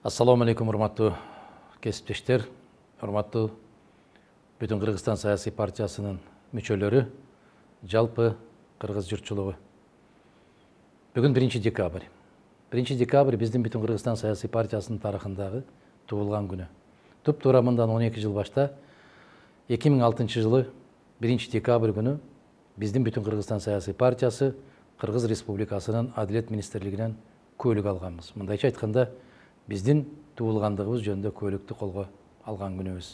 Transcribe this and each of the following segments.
Ассаламу алейкум, урматтуу кесиптештер, урматтуу Бүтүн Кыргызстан саясий партиясынын мүчөлөрү, жалпы кыргыз журтчулугу. Бүгүн 1 декабрь. 1 декабрь биздин Бүтүн Кыргызстан саясий партиясынын тарыхындагы туулган күнү. Туп-туура мындан 12 жыл башта 2006 жылы 1 декабрь күнү биздин Бүтүн Кыргызстан саясий партиясы Кыргыз Республикасынын Адилет министрлигинен көлүк алганбыз. Мындайча айтканда, биздин туулгандыгыбыз жөнүндө көлүктү колго алган күнүбүз.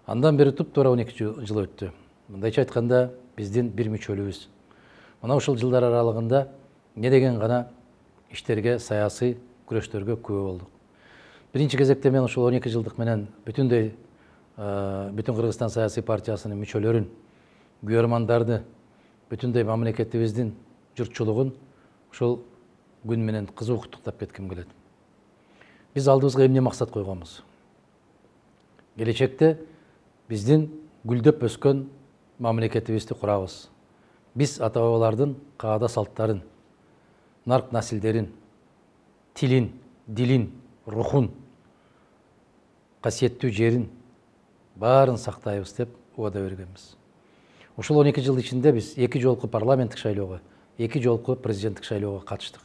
Андан бери туп-туура 12 жыл өттү. Мындайча айтканда, биздин бир мүчөлүбүз. Мына ушул жылдар аралыгында не деген гана иштерге, саясий күрөштөргө күбө болдук. Биринчи кезекте мен ушул 12 жылдык менен Бүтүн Кыргызстан саясий партиясынын мүчөлөрүн, күйөрмандарды, бүтүндөй мамлекетибиздин журтчулугун ушул күн менен кызуу куттуктап кетким келет. Биз алдыбызга эмне максат койгонбуз? Келечекте биздин гүлдөп өскөн мамлекетибизди курабыз. Биз ата-бабалардын каада салттарын, нарк насилдерин, тилин, дилин, рухун, касиеттүү жерин баарын сактайбыз деп убада бергенбиз. Ушул 12 жыл ичинде биз 2 жолку парламенттик шайлоого, 2 жолку президенттик шайлоого катыштык.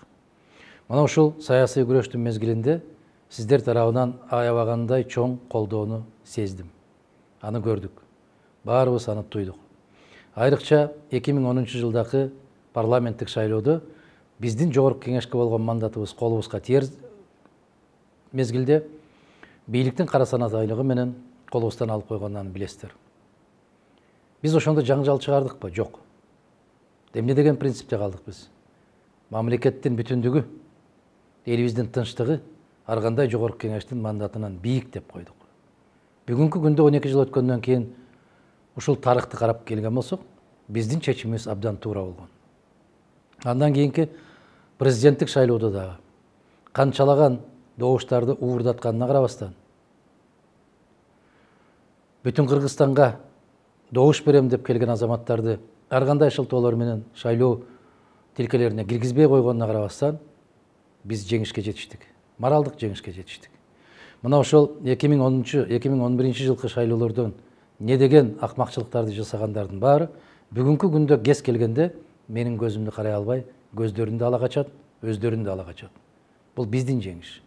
Мына ушул саясий күрөштүн мезгилинде сиздер тарабынан аябагандай чоң колдоону сездим. Аны көрдүк. Баарыбыз аны туйдук. Айрыкча 2010 жылдагы парламенттик шайлоодо биздин жогорку кеңешке болгон мандатыбыз колубузга тиер мезгилде бийликтин кара санатайлыгы менен колубуздан алып койгондун билесиздер. Биз ошондо жаңжал чыгардыкпы? Жок. Эмне деген принципте калдык биз? Мамлекеттин бүтүндүгү, элибиздин тынчтыгы ар кандай жогорку кеңештин мандатынан бийик деп койдук. Бүгүнкү күндө 12 жыл өткөндөн кийин ушул тарыхты карап келген болсок, биздин чечимибиз абдан туура болгон. Андан кийинки президенттик шайлоодо дагы канчалаган добуштарды уурдатканына карабастан, Бүтүн Кыргызстанга добуш берем деп келген азаматтарды ар кандай шылтоолор менен шайлоо тилкелерине киргизбей койгонуна карабастан, биз жеңишке жетиштик. Моралдык жеңишке жетиштик. Мына ошол 2011 жылкы шайлоолордон не деген акмакчылыктарды жасагандардын баары бүгүнкү күндө кез келгенде менин көзүмдү карай албай, көздөрүндү ала качат, өздөрүн да ала качат. Бул биздин жеңиш.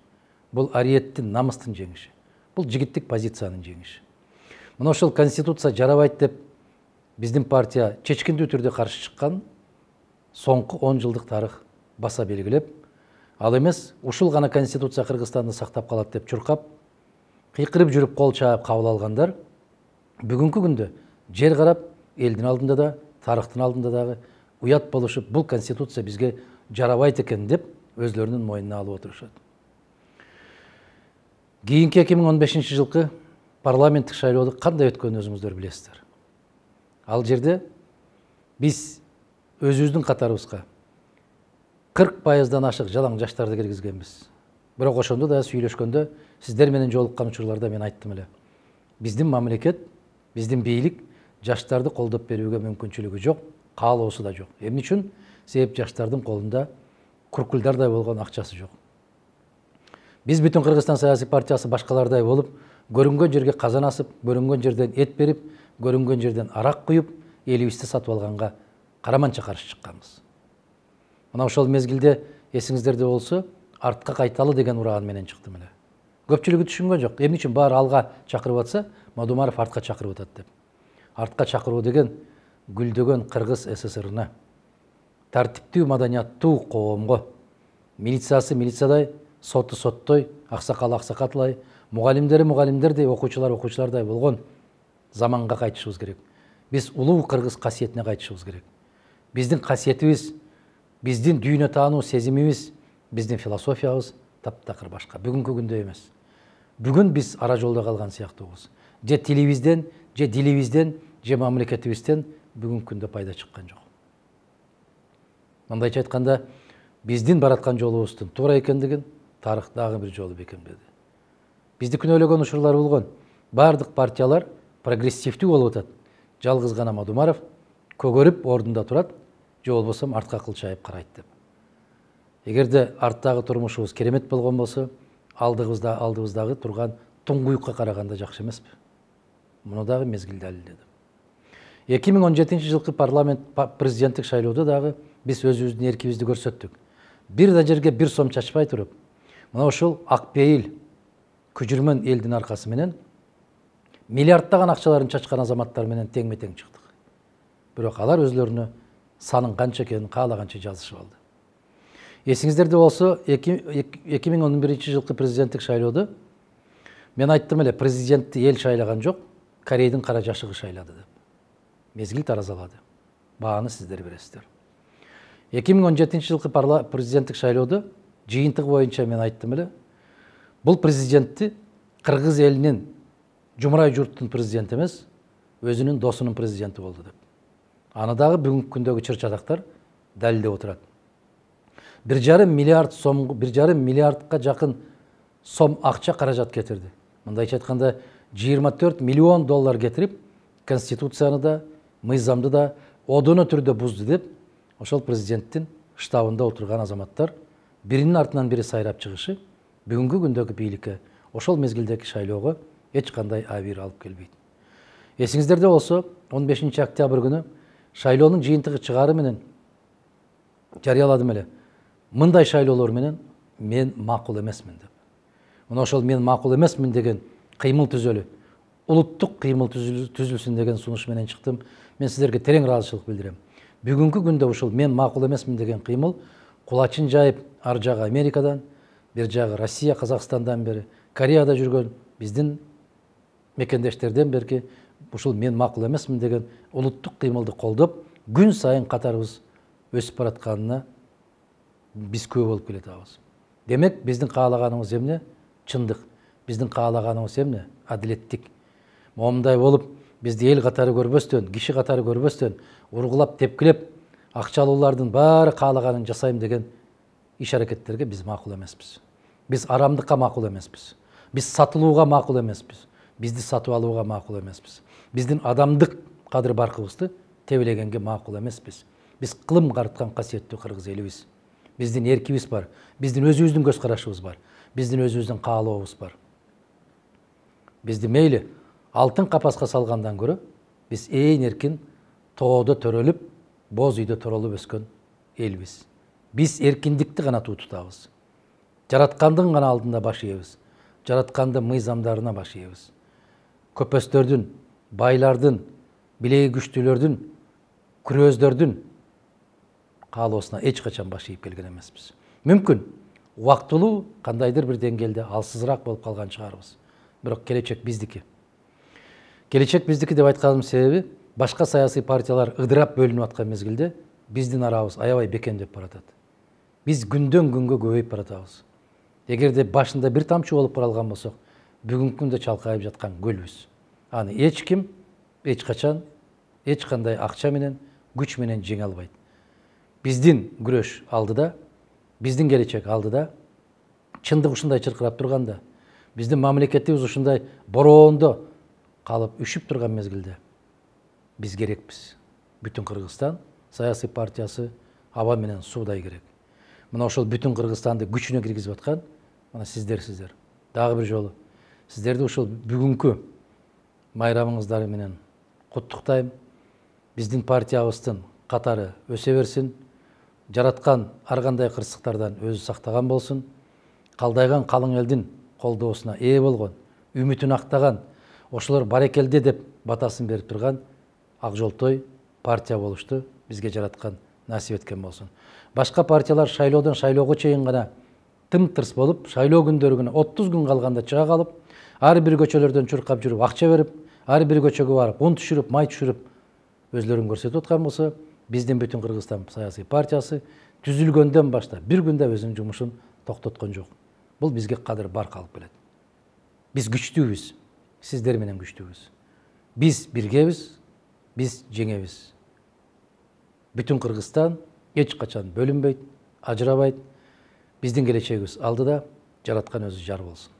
Бул ариеттин, намыстын жеңиши. Бул жигиттик позициянын жеңиши. Мына ошол конституция жарабайт деп биздин партия чечкиндүү түрдө каршы чыккан соңку 10 жылдык тарых баса белгилеп, ал эмес ушул гана конституция Кыргызстанды сактап калат деп чуркап, кыйкырып жүрүп кол чаап кабыл алгандар бүгүнкү күндө жер карап, элдин алдында да, тарыхтын алдында дагы уят болушуп, бул конституция бизге жарабайт экен деп өзлөрүнүн мойнуна алып отурушат. Кийинки 2015 жылкы парламенттик шайлоодо кандай өткөнүн өзүңүздөр билесиздер. Ал жерде биз өзүбүздүн катарыбызга 40%-дан ашык жалаң жаштарды киргизгенбиз. Бирок ошондо да сүйлөшкөндө сиздер менен жолуккан учурларда мен айттым эле. Биздин мамлекет, биздин бийлик жаштарды колдоп берүүгө мүмкүнчүлүгү жок, каалоосу да жок. Эмне үчүн? Себеп жаштардын колунда куркулдардай болгон акчасы жок. Биз Бүтүн Кыргызстан саясий партиясы башкалардай болуп, көрүнгөн жерге казан асып, көрүнгөн жерден эт берип, көрүнгөн жерден арак куюп, элибизди сатып алганга караманча каршы чыкканбыз. Мына ошол мезгилде эсиңиздерде болсо, артка кайталы деген ураган менен чыктым эле. Көпчүлүгү түшүнгөн жок. Эмне үчүн баары алга чакырып атса, Мадумаров артка чакырып атат деп. Артка чакыруу деген гүлдөгөн Кыргыз СССРына, тартиптүү маданияттуу коомго, милициясы милициядай, соту соттой, аксакалы аксакалдай, мугалимдери мугалимдердей, окуучулардай болгон заманга кайтышыбыз керек. Биз улуу кыргыз касиетине кайтышыбыз керек. Биздин касиетибиз, биздин дүйнө таануу сезимибиз, биздин философиябыз таптакыр башка. Бүгүнкү күндө эмес. Бүгүн биз ара жолдо калган сыяктуубуз. Же тилибизден, же дилибизден, же мамлекетибизден бүгүнкү күндө пайда чыккан жок. Мындайча айтканда, биздин бараткан жолубуздун туура экендигин тарых дагы бир жолу бекемдеди. Бизди күнөөлөгөн учурлар болгон. Бардык партиялар прогрессивдүү болуп атат. Жалгыз гана Мадумаров көгөрүп ордунда турат, же болбосо артка кылчайып карайт деп. Эгерде арттагы турмушубуз керемет болгон болсо, алдыбыздагы турган туңгуюкка караганда жакшы эмеспи? Муну дагы мезгил далилдеди. 2017 жылкы парламент президенттик шайлоодо дагы биз өзүбүздүн эркибизди көрсөттүк. Бир да жерге бир сом чачпай туруп, мына ушул ак пейил күжүрмөн элдин аркасы менен миллиарддаган акчаларын чачкан азаматтар менен теңме-тең чыктык. Бирок алар өзлөрүнө санын канча экенин каалаганча жазышып алды. Эсиңиздерде болсо 2011 жылкы президенттик шайлоодо мен айттым эле, президентти эл шайлаган жок, Корейдин кара жашыгы шайлады деп. Мезгил таразалады. Бааны сиздер бересиздер. 2017 жылкы президенттик шайлоодо жыйынтыгы боюнча мен айттым эле, бул президентти кыргыз элинин жумурай журттун президенти эмес, өзүнүн досунун президенти болду деп. Аны дагы бүгүнкү күндөгү чыр-чатактар далилдеп отурат. 1,5 миллиардка жакын сом акча каражат кетирди. Мындайча айтканда 24 миллион доллар кетирип, конституцияны да, мыйзамды да одоно түрдө бузду деп, ошол президенттин штабында отурган азаматтар биринин артынан бири сайрап чыгышы бүгүнкү күндөгү бийликке, ошол мезгилдеги шайлоого эч кандай абийир алып келбейт. Эсиңиздерде болсо, 15 октябрь күнү шайлоонун жыйынтыгы чыгары менен жарыяладым эле. Мындай шайлоолор менен мен макул эмесмин деп. Мына ошол мен макул эмесмин деген кыймыл түзөлү, улуттук кыймыл түзүлсүн деген сунуш менен чыктым. Мен сиздерге терең ыраазычылык билдирем. Бүгүнкү күндө ушул мен макул эмесмин деген кыймыл кулачын жайып, ар жагы Америкадан, бир жагы Россия, Казакстандан бери, Кореяда жүргөн биздин мекендештерден берки ушул мен макул эмесмин деген улуттук кыймылды колдоп, күн сайын катарыбыз өсүп баратканына биз күбө болуп келатабыз. Демек, биздин каалаганыбыз эмне? Чындык. Биздин каалаганыбыз эмне? Адилеттик. Момундай болуп, бизди эл катары көрбөстөн, киши катары көрбөстөн, ургулап, тепкилеп, акчалуулардын баары каалаганын жасайм деген иш аракеттерге биз макул эмеспиз. Биз арамдыкка макул эмеспиз. Биз сатылууга макул эмеспиз. Бизди сатып алууга макул эмеспиз. Биздин адамдык кадыр баркыбызды тебелегенге макул эмеспиз. Биз кылым карыткан касиеттүү кыргыз элибиз. Биздин эркибиз бар. Биздин өзүбүздүн көз карашыбыз бар. Биздин өзүбүздүн каалообуз бар. Бизди мейли алтын капаска салгандан көрө, биз ээн эркин тоодо төрөлүп, боз үйдө торолуп өскөн элбиз. Биз эркиндикти гана тутабыз. Жараткандын гана алдында баш ийебиз. Жараткандын мыйзамдарына баш ийебиз. Көпөстөрдүн, байлардын, билеги күчтүүлөрдүн, күрөөздөрдүн каалоосуна эч качан баш ийип келген эмеспиз. Мүмкүн убактылуу кандайдыр бир деңгээлде алсызыраак болуп калган чыгарбыз. Бирок келечек биздики. Келечек биздики деп айтканым себеби, башка саясий партиялар ыдырап бөлүнүп аткан мезгилде биздин арабыз аябай бекемдеп баратат. Биз күндөн күнгө көбөйүп баратабыз. Эгерде башында бир тамчы болуп баралган болсок, бүгүнкү күндө чалкайып жаткан көлбүз. Аны эч ким, эч качан, эч кандай акча менен, күч менен жеңе албайт. Биздин күрөш алдыда, биздин келечек алдыда, чындык ушундай чыркырап турганда, биздин мамлекетибиз ушундай бороондо калып үшүп турган мезгилде биз керекпиз. Бүтүн Кыргызстан саясий партиясы аба менен суудай керек. Мына ошол бүтүн Кыргызстанды күчүнө киргизип аткан мына сиздер. Дагы бир жолу сиздерди ушул бүгүнкү майрамыңыздар менен куттуктайм. Биздин партиябыздын катары өсө берсин. Жараткан ар кандай кырсыктардан өзү сактаган болсун. Калдайган калың элдин колдоосуна ээ болгон, үмүтүн актаган, ошолор барекелде деп батасын берип турган ак жолтой партия болушту бизге жараткан насип эткен болсун. Башка партиялар шайлоодон шайлоого чейин гана тым-тырс болуп, шайлоо күндөрү гана 30 күн калганда чыга калып, ар бир көчөлөрдөн чуркап жүрүп акча берип, ар бир көчөгө барып ун түшүрүп, май түшүрүп өзлөрүн көрсөтүп аткан болсо, биздин бүтүн Кыргызстан саясий партиясы түзүлгөндөн баштап бир күндө өзүнүн жумушун токтоткон жок. Бул бизге кадыр бар калып келет. Биз күчтүүбүз, сиздер менен күчтүүбүз. Биз биргебиз, биз жеңебиз. Бүтүн Кыргызстан эч качан бөлүнбөйт, ажырабайт. Биздин келечегибиз алдыда, жараткан өзү жар болсун.